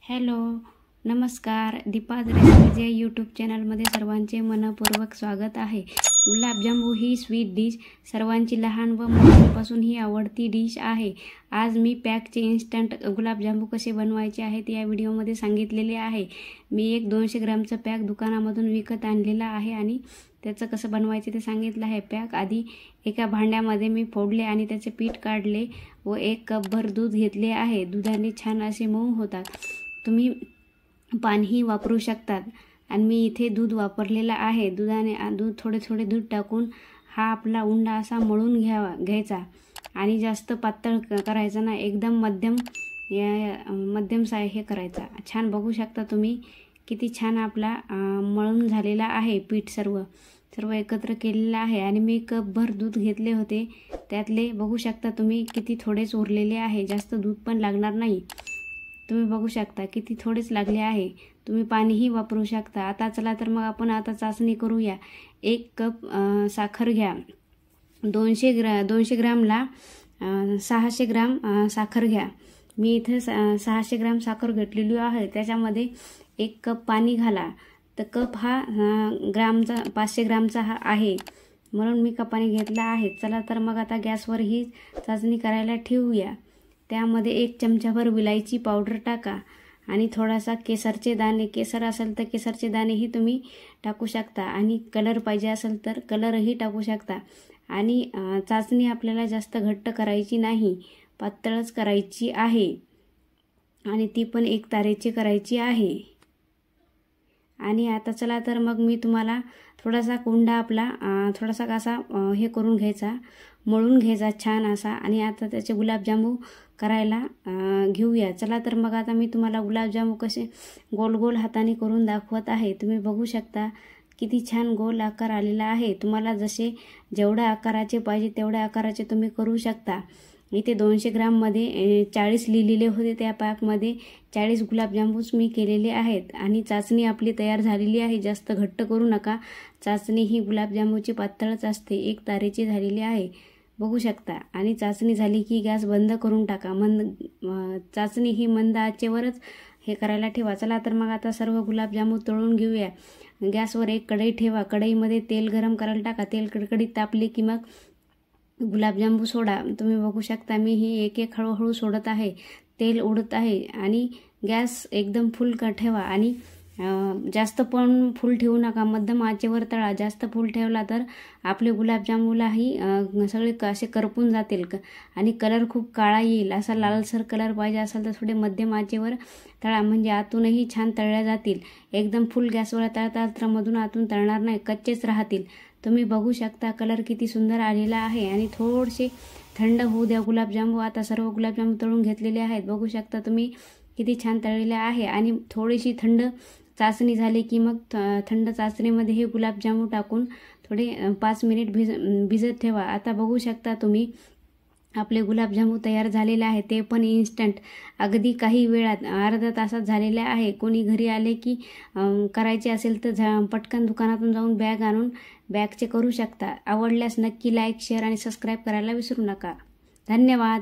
Hello, नमस्कार. Deepa's recipes या YouTube चॅनलमध्ये सर्वांचे मनपूर्वक स्वागत आहे. गुलाबजामू ही स्वीट डिश सर्वांची लहान व मोठ्यांपासून ही आवडती डिश आहे. आज मी पॅकचे इन्स्टंट गुलाबजामू कसे बनवायचे आहेत या व्हिडिओमध्ये सांगितलेले आहे. मी एक 200 ग्रामचं पॅक दुकानामधून विकत आणलेला आहे आणि त्याचं कसं बनवायचे ते सांगितलं आहे. पॅक आधी एका भांड्यामध्ये मी फोडले आणि त्याचे पीठ काढले व 1 कपभर दूध घेतले आहे. दुधाने छान असे मऊ होतात. तुम्ही पाणीही वापरू शकतात आणि मी इथे दूध वापरलेला आहे. दूध थोडे दूध टाकून हा आपला उंडा असा मळून घ्यायचा आणि जास्त पातळ करायचा ना, एकदम मध्यम हे करायचा. छान बघू शकता तुम्ही किती छान आपला मळून झालेला आहे. पीठ सर्व एकत्र केलेलं आहे आणि मी कपभर दूध घेतले होते. त्यातले बघू शकता तुम्ही किती थोडेच उरलेले आहे. जास्त दूध पण लागणार नाही. तुम्ही बघू शकता किती थोडेच लागले आहे. तुम्ही पाणीही वापरू शकता. आता चला तर मग आपण आता चाचणी करूया. 1 कप साखर घ्या. 200 ग्रामला 600 ग्राम साखर घ्या. मी इथे 600 ग्राम साखर घेतलेली आहे. त्याच्यामध्ये 1 कप पाणी घाला. तर कप हा 500 ग्रामचा हा आहे, म्हणून मी कपाने घेतला आहे. चला तर मग आता गॅसवर ही चाचणी करायला ठेवूया. त्यामध्ये 1 चमचाभर विलायची पावडर टाका आणि थोडासा केसरचे दाणे, केसर असेल तर केसरचे दाणेही तुम्ही टाकू शकता आणि कलर पाहिजे असेल तर कलरही टाकू शकता. आणि चाचणी आपल्याला जास्त घट्ट करायची नाही, पातळच करायची आहे आणि ती पण 1 तारेची करायची आहे. आणि आता चला तर मग मी तुम्हाला थोडासा कोंडा आपला थोडासा असा हे करून घ्यायचा, मळून घ्यायचा छान असा. आणि आता त्याचे गुलाबजामू करायला घेऊया. चला तर मग आता मी तुम्हाला गुलाबजामू कसे गोल गोल हाताने करून दाखवत आहे. तुम्ही बघू शकता किती छान गोल आकार आलेला आहे. तुम्हाला जेवढ्या आकाराचे पाहिजे तेवढ्या आकाराचे तुम्ही करू शकता. इथे 200 ग्राममध्ये 40 लिहिलेले होते. त्या पॅकमध्ये 40 गुलाबजामूच मी केलेले आहेत आणि चाचणी आपली तयार झालेली आहे. जास्त घट्ट करू नका. चाचणी ही गुलाबजामूची पातळच असते. 1 तारेची झालेली आहे, बघू शकता. आणि चाचणी झाली की गॅस बंद करून टाका. चाचणी ही मंद आचेवरच हे करायला ठेवा. चला तर मग आता सर्व गुलाबजामू तळून घेऊया. गॅसवर 1 कढई ठेवा. कढईमध्ये तेल गरम करायला टाका. तेल कडकडीत तापले की मग गुलाबजामू सोडा. तुम्ही बघू शकता मी ही एक हळूहळू सोडत आहे. तेल उडत आहे आणि गॅस एकदम फुल ठेवा आणि जास्त पण फुल ठेवू नका. मध्यम आचेवर तळा. जास्त फुल ठेवला तर आपले गुलाबजामूलाही सगळे असे करपून जातील आणि कलर खूप काळा येईल. असा लालसर कलर पाहिजे असेल तर थोडे मध्यम आचेवर तळा, म्हणजे आतूनही छान तळल्या जातील. एकदम फुल गॅसवर तळता तर मधून आतून तळणार नाही, कच्चेच राहतील. तुम्ही बघू शकता कलर किती सुंदर आलेला आहे. आणि थोडेसे थंड होऊ द्या गुलाबजामू. आता सर्व गुलाबजामू तळून घेतलेले आहेत. बघू शकता तुम्ही किती छान तळलेले आहे. आणि थोडीशी थंड चाचणी झाली की मग थंड चाचणीमध्ये हे गुलाबजामू टाकून थोडे 5 मिनिट भिजत ठेवा. आता बघू शकता तुम्ही आपले गुलाबजामू तयार झालेले आहे. ते पण इन्स्टंट, अगदी काही वेळात, अर्धा तासात झालेले आहे. कोणी घरी आले की करायचे असेल तर पटकन दुकानातून जाऊन बॅग आणून बॅगचे करू शकता. आवडल्यास नक्की लाईक, शेअर आणि सबस्क्राईब करायला विसरू नका. धन्यवाद.